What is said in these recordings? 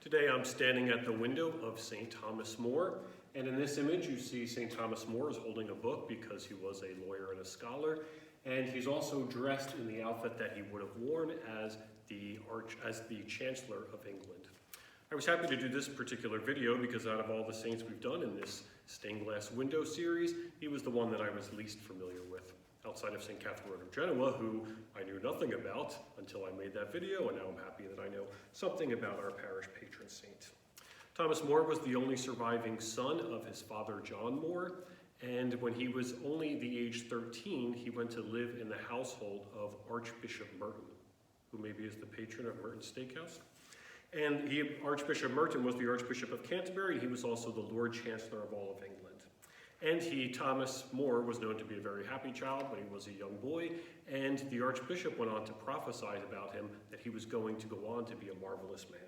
Today I'm standing at the window of St. Thomas More, and in this image you see St. Thomas More is holding a book because he was a lawyer and a scholar, and he's also dressed in the outfit that he would have worn as the Chancellor of England. I was happy to do this particular video because out of all the saints we've done in this stained glass window series, he was the one that I was least familiar with, outside of St. Catherine of Genoa, who I knew nothing about until I made that video, and now I'm happy that I know something about our parish patron saint. Thomas More was the only surviving son of his father John More, and when he was only the age 13, he went to live in the household of Archbishop Merton, who maybe is the patron of Merton Steakhouse. And Archbishop Merton was the Archbishop of Canterbury. He was also the Lord Chancellor of all of England. And Thomas More, was known to be a very happy child when he was a young boy, and the Archbishop went on to prophesy about him that he was going to go on to be a marvelous man.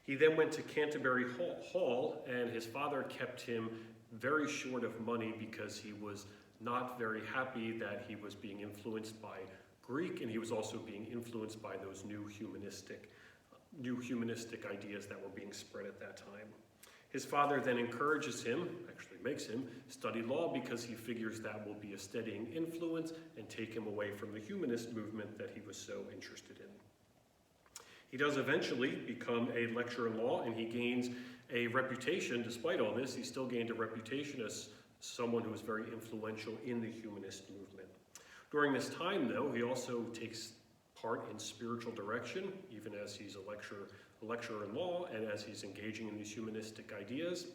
He then went to Canterbury Hall, and his father kept him very short of money because he was not very happy that he was being influenced by Greek, and he was also being influenced by those new humanistic ideas that were being spread at that time. His father then encourages him, actually makes him, study law because he figures that will be a steadying influence and take him away from the humanist movement that he was so interested in. He does eventually become a lecturer in law, and he gains a reputation. Despite all this, he still gained a reputation as someone who was very influential in the humanist movement. During this time, though, he also takes part in spiritual direction, even as he's a lecturer in law and as he's engaging in these humanistic ideas.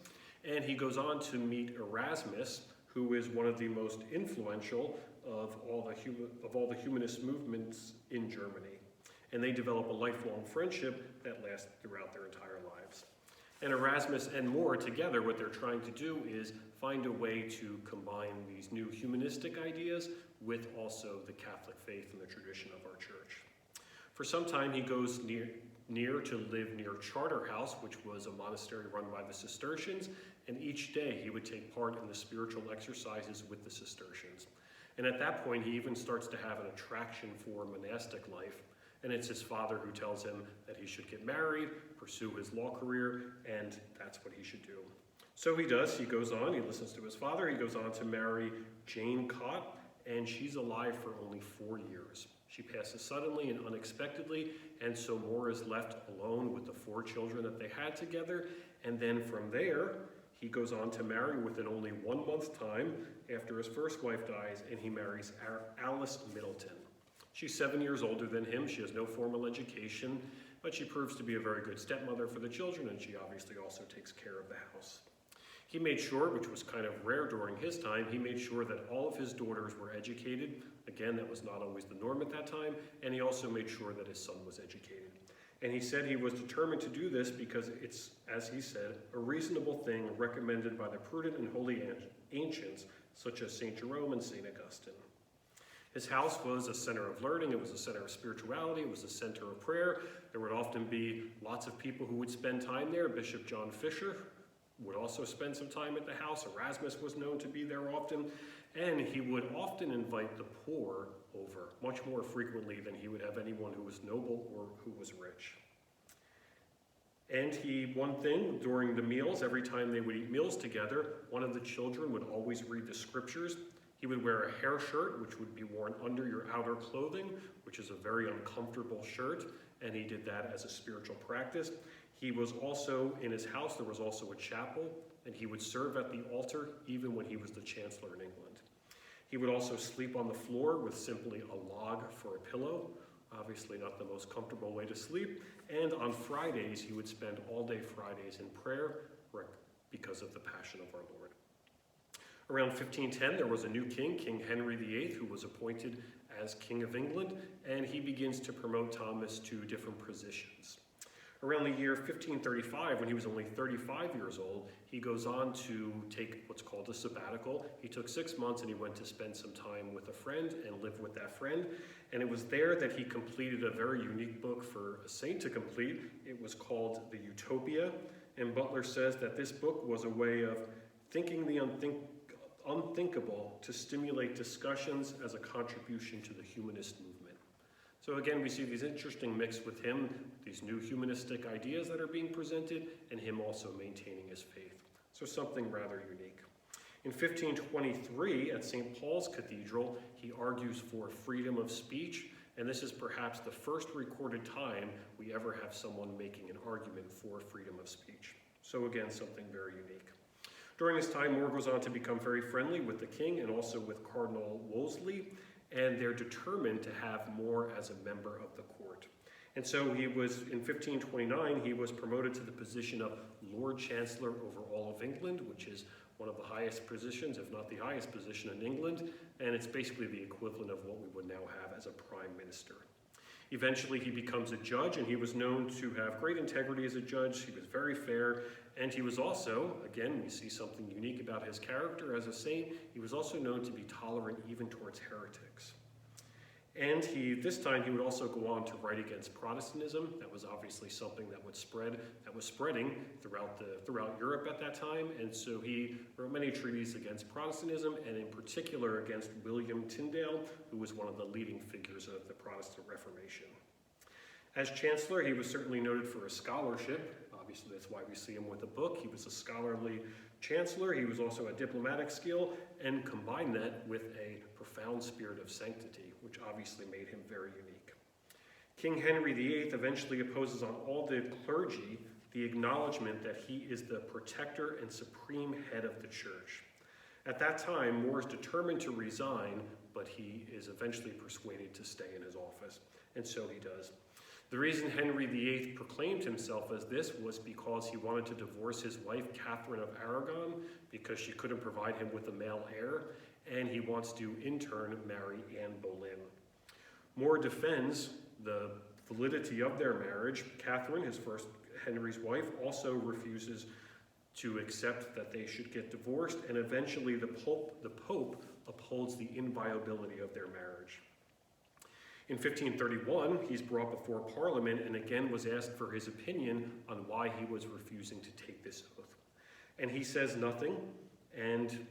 And he goes on to meet Erasmus, who is one of the most influential of all the humanist movements in Germany. And they develop a lifelong friendship that lasts throughout their entire lives. And Erasmus and More together, what they're trying to do is find a way to combine these new humanistic ideas with also the Catholic faith and the tradition of our church. For some time, he goes to live near Charterhouse, which was a monastery run by the Cistercians, and each day he would take part in the spiritual exercises with the Cistercians. And at that point, he even starts to have an attraction for monastic life, and it's his father who tells him that he should get married, pursue his law career, and that's what he should do. So he does. He goes on, he listens to his father, he goes on to marry Jane Cott, and she's alive for only 4 years. She passes suddenly and unexpectedly, and so More is left alone with the 4 children that they had together, and then from there, he goes on to marry within only 1 month's time after his first wife dies, and he marries Alice Middleton. She's 7 years older than him. She has no formal education, but she proves to be a very good stepmother for the children, and she obviously also takes care of the house. He made sure, which was kind of rare during his time, he made sure that all of his daughters were educated. Again, that was not always the norm at that time, and he also made sure that his son was educated. And he said he was determined to do this because it's, as he said, a reasonable thing recommended by the prudent and holy ancients, such as St. Jerome and St. Augustine. His house was a center of learning, it was a center of spirituality, it was a center of prayer. There would often be lots of people who would spend time there. Bishop John Fisher would also spend some time at the house. Erasmus was known to be there often, and he would often invite the poor over, much more frequently than he would have anyone who was noble or who was rich. And one thing, during the meals, every time they would eat meals together, one of the children would always read the scriptures. He would wear a hair shirt, which would be worn under your outer clothing, which is a very uncomfortable shirt, and he did that as a spiritual practice. He was also, in his house, there was also a chapel, and he would serve at the altar even when he was the Chancellor in England. He would also sleep on the floor with simply a log for a pillow, obviously not the most comfortable way to sleep, and on Fridays, he would spend all day Fridays in prayer because of the Passion of our Lord. Around 1510, there was a new king, King Henry VIII, who was appointed as King of England, and he begins to promote Thomas to different positions. Around the year 1535, when he was only 35 years old, he goes on to take what's called a sabbatical. He took 6 months and he went to spend some time with a friend and live with that friend. And it was there that he completed a very unique book for a saint to complete. It was called the Utopia. And Butler says that this book was a way of thinking the unthinkable to stimulate discussions as a contribution to the humanist movement. So again, we see these interesting mix with him, these new humanistic ideas that are being presented, and him also maintaining his faith. So something rather unique. In 1523, at St. Paul's Cathedral, he argues for freedom of speech, and this is perhaps the first recorded time we ever have someone making an argument for freedom of speech. So again, something very unique. During this time, More goes on to become very friendly with the king and also with Cardinal Wolsey, and they're determined to have More as a member of the court. And so he was, in 1529, he was promoted to the position of Lord Chancellor over all of England, which is one of the highest positions, if not the highest position in England, and it's basically the equivalent of what we would now have as a prime minister. Eventually he becomes a judge, and he was known to have great integrity as a judge. He was very fair, and he was also, again, we see something unique about his character as a saint, he was also known to be tolerant even towards heretics. And this time he would also go on to write against Protestantism. That was obviously something that was spreading throughout Europe at that time. And so he wrote many treatises against Protestantism, and in particular against William Tyndale, who was one of the leading figures of the Protestant Reformation. As Chancellor, he was certainly noted for his scholarship. Obviously, that's why we see him with a book. He was a scholarly chancellor. He was also a diplomatic skill, and combined that with a profound spirit of sanctity, which obviously made him very unique. King Henry VIII eventually imposes on all the clergy the acknowledgement that he is the protector and supreme head of the church. At that time, More is determined to resign, but he is eventually persuaded to stay in his office, and so he does. The reason Henry VIII proclaimed himself as this was because he wanted to divorce his wife, Catherine of Aragon, because she couldn't provide him with a male heir, and he wants to, in turn, marry Anne Boleyn. More defends the validity of their marriage. Catherine, Henry's wife, also refuses to accept that they should get divorced, and eventually the Pope upholds the inviolability of their marriage. In 1531, he's brought before Parliament and again was asked for his opinion on why he was refusing to take this oath. And he says nothing and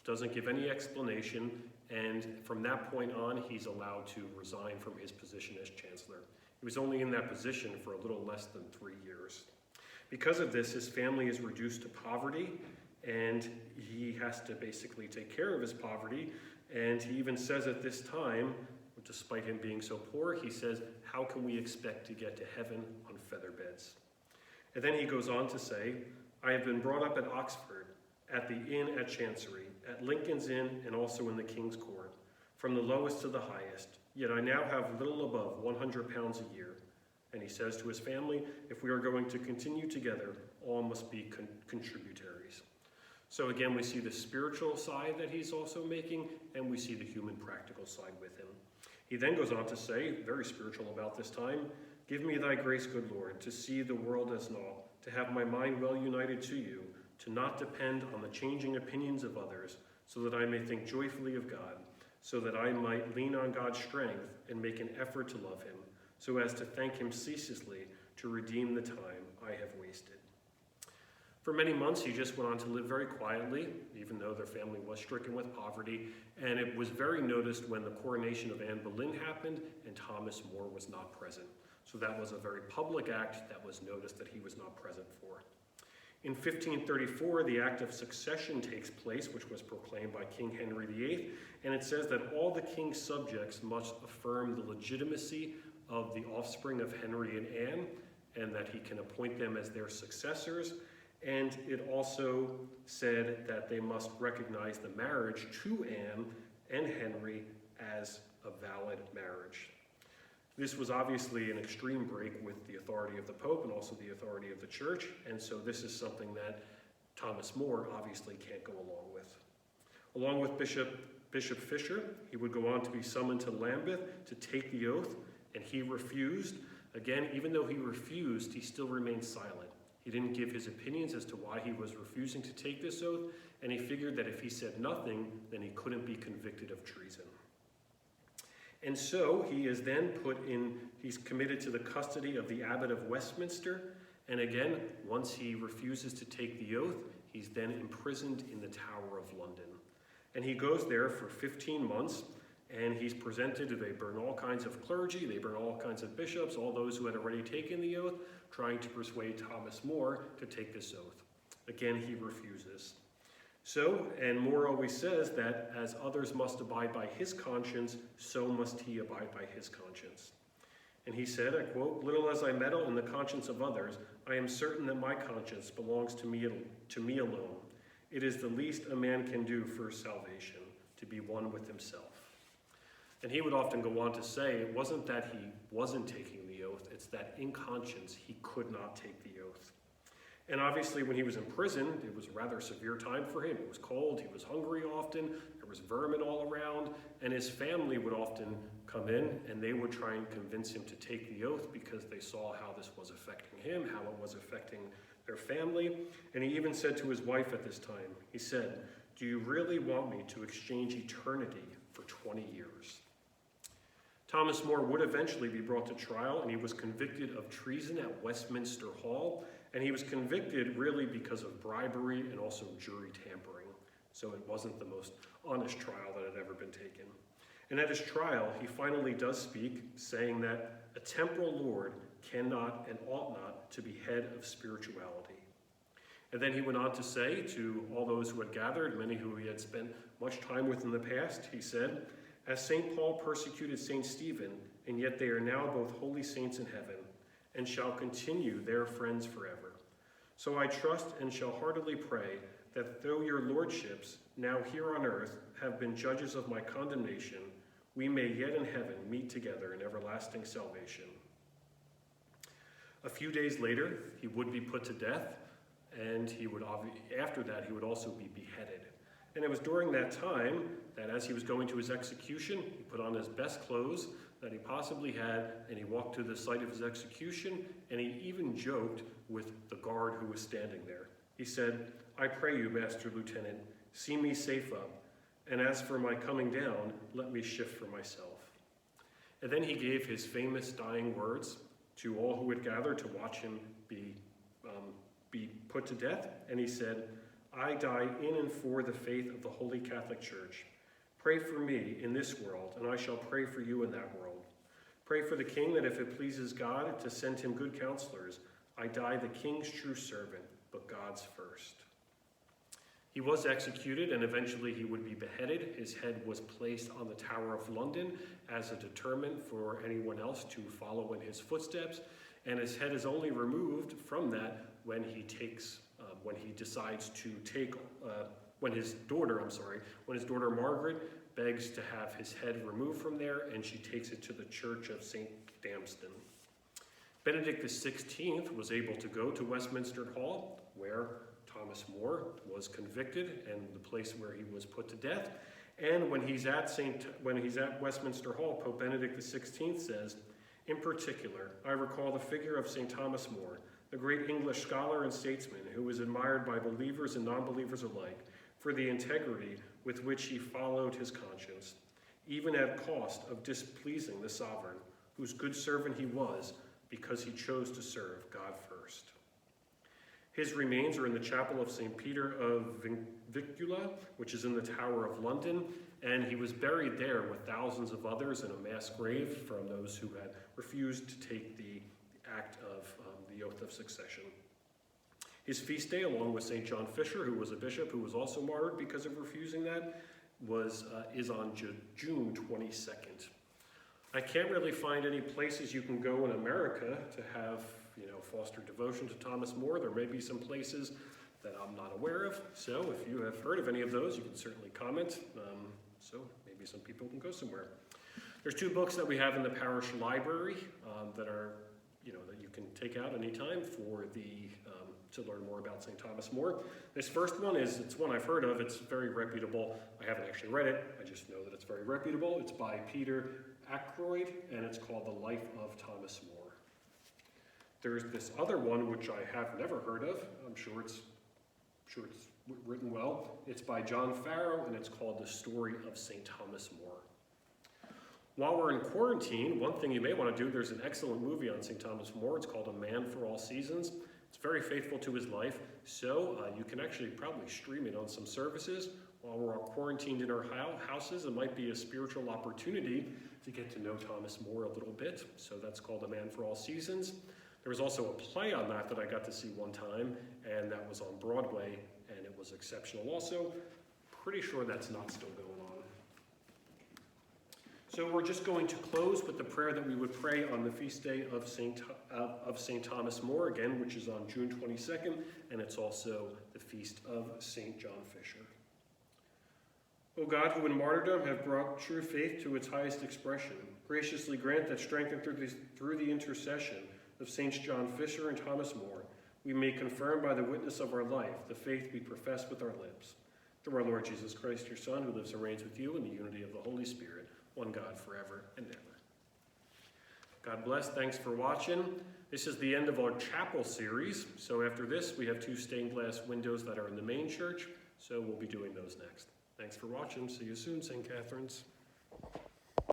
doesn't give any explanation, and from that point on, he's allowed to resign from his position as Chancellor. He was only in that position for a little less than 3 years. Because of this, his family is reduced to poverty, and he has to basically take care of his poverty, and he even says at this time, despite him being so poor, he says, how can we expect to get to heaven on feather beds? And then he goes on to say, I have been brought up at Oxford, at the inn at Chancery, at Lincoln's Inn, and also in the King's Court, from the lowest to the highest, yet I now have little above 100 pounds a year. And he says to his family, if we are going to continue together, all must be contributaries. So again, we see the spiritual side that he's also making, and we see the human practical side with him. He then goes on to say, very spiritual about this time, give me thy grace, good Lord, to see the world as naught, to have my mind well united to you, to not depend on the changing opinions of others, so that I may think joyfully of God, so that I might lean on God's strength and make an effort to love him, so as to thank him ceaselessly to redeem the time I have wasted. For many months, he just went on to live very quietly, even though their family was stricken with poverty, and it was very noticed when the coronation of Anne Boleyn happened and Thomas More was not present. So that was a very public act that was noticed that he was not present for. In 1534, the Act of Succession takes place, which was proclaimed by King Henry VIII, and it says that all the king's subjects must affirm the legitimacy of the offspring of Henry and Anne, and that he can appoint them as their successors. And it also said that they must recognize the marriage to Anne and Henry as a valid marriage. This was obviously an extreme break with the authority of the Pope and also the authority of the Church, and so this is something that Thomas More obviously can't go along with. Along with Bishop Fisher, he would go on to be summoned to Lambeth to take the oath, and he refused. Again, even though he refused, he still remained silent. He didn't give his opinions as to why he was refusing to take this oath, and he figured that if he said nothing, then he couldn't be convicted of treason. And so he is then he's committed to the custody of the Abbot of Westminster, and again, once he refuses to take the oath, he's then imprisoned in the Tower of London. And he goes there for 15 months, And he's presented, they burn all kinds of clergy, they burn all kinds of bishops, all those who had already taken the oath, trying to persuade Thomas More to take this oath. Again, he refuses. So, and More always says that as others must abide by his conscience, so must he abide by his conscience. And he said, I quote, "Little as I meddle in the conscience of others, I am certain that my conscience belongs to me alone. It is the least a man can do for salvation, to be one with himself." And he would often go on to say, it wasn't that he wasn't taking the oath, it's that in conscience he could not take the oath. And obviously when he was in prison, it was a rather severe time for him. It was cold, he was hungry often, there was vermin all around, and his family would often come in and they would try and convince him to take the oath because they saw how this was affecting him, how it was affecting their family. And he even said to his wife at this time, he said, "Do you really want me to exchange eternity for 20 years? Thomas More would eventually be brought to trial, and he was convicted of treason at Westminster Hall, and he was convicted really because of bribery and also jury tampering. So it wasn't the most honest trial that had ever been taken. And at his trial, he finally does speak, saying that a temporal lord cannot and ought not to be head of spirituality. And then he went on to say to all those who had gathered, many who he had spent much time with in the past, he said, "As St. Paul persecuted St. Stephen, and yet they are now both holy saints in heaven, and shall continue their friends forever. So I trust and shall heartily pray that though your lordships, now here on earth, have been judges of my condemnation, we may yet in heaven meet together in everlasting salvation." A few days later, he would be put to death, and after that, he would also be beheaded. And it was during that time that as he was going to his execution, he put on his best clothes that he possibly had, and he walked to the site of his execution, and he even joked with the guard who was standing there. He said, "I pray you, Master Lieutenant, see me safe up, and as for my coming down, let me shift for myself." And then he gave his famous dying words to all who had gathered to watch him be put to death, and he said, "I die in and for the faith of the Holy Catholic Church. Pray for me in this world, and I shall pray for you in that world. Pray for the king that if it pleases God to send him good counselors, I die the king's true servant, but God's first." He was executed, and eventually he would be beheaded. His head was placed on the Tower of London as a deterrent for anyone else to follow in his footsteps, and his head is only removed from that when he decides to take, when his daughter Margaret begs to have his head removed from there, and she takes it to the Church of St. Damston. Benedict XVI was able to go to Westminster Hall, where Thomas More was convicted and the place where he was put to death. And when he's at Westminster Hall, Pope Benedict XVI says, "In particular, I recall the figure of St. Thomas More, the great English scholar and statesman who was admired by believers and non-believers alike for the integrity with which he followed his conscience, even at cost of displeasing the sovereign, whose good servant he was because he chose to serve God first." His remains are in the chapel of St. Peter of Vicula, which is in the Tower of London, and he was buried there with thousands of others in a mass grave from those who had refused to take the act of the oath of succession. His feast day, along with St. John Fisher, who was a bishop who was also martyred because of refusing that, is on June 22nd. I can't really find any places you can go in America to have, foster devotion to Thomas More. There may be some places that I'm not aware of, so if you have heard of any of those, you can certainly comment. So maybe some people can go somewhere. There's 2 books that we have in the parish library that are, that you can take out anytime for to learn more about St. Thomas More. This first one it's one I've heard of. It's very reputable. I haven't actually read it. I just know that it's very reputable. It's by Peter Ackroyd, and it's called The Life of Thomas More. There's this other one which I have never heard of. I'm sure it's written well. It's by John Farrow, and it's called The Story of St. Thomas More. While we're in quarantine, one thing you may want to do, there's an excellent movie on St. Thomas More. It's called A Man for All Seasons. It's very faithful to his life, so you can actually probably stream it on some services, While we're all quarantined in our houses, it might be a spiritual opportunity to get to know Thomas More a little bit. So that's called A Man for All Seasons. There was also a play on that I got to see one time, and that was on Broadway, and it was exceptional also. Pretty sure that's not still going on. So we're just going to close with the prayer that we would pray on the feast day of St. Thomas More, again, which is on June 22nd, and it's also the feast of St. John Fisher. O God, who in martyrdom have brought true faith to its highest expression, graciously grant that strengthened through the intercession of Saints John Fisher and Thomas More, we may confirm by the witness of our life the faith we profess with our lips. Through our Lord Jesus Christ, your Son, who lives and reigns with you in the unity of the Holy Spirit, one God forever and ever. God bless. Thanks for watching. This is the end of our chapel series. So after this, we have 2 stained glass windows that are in the main church. So we'll be doing those next. Thanks for watching. See you soon, St. Catherine's.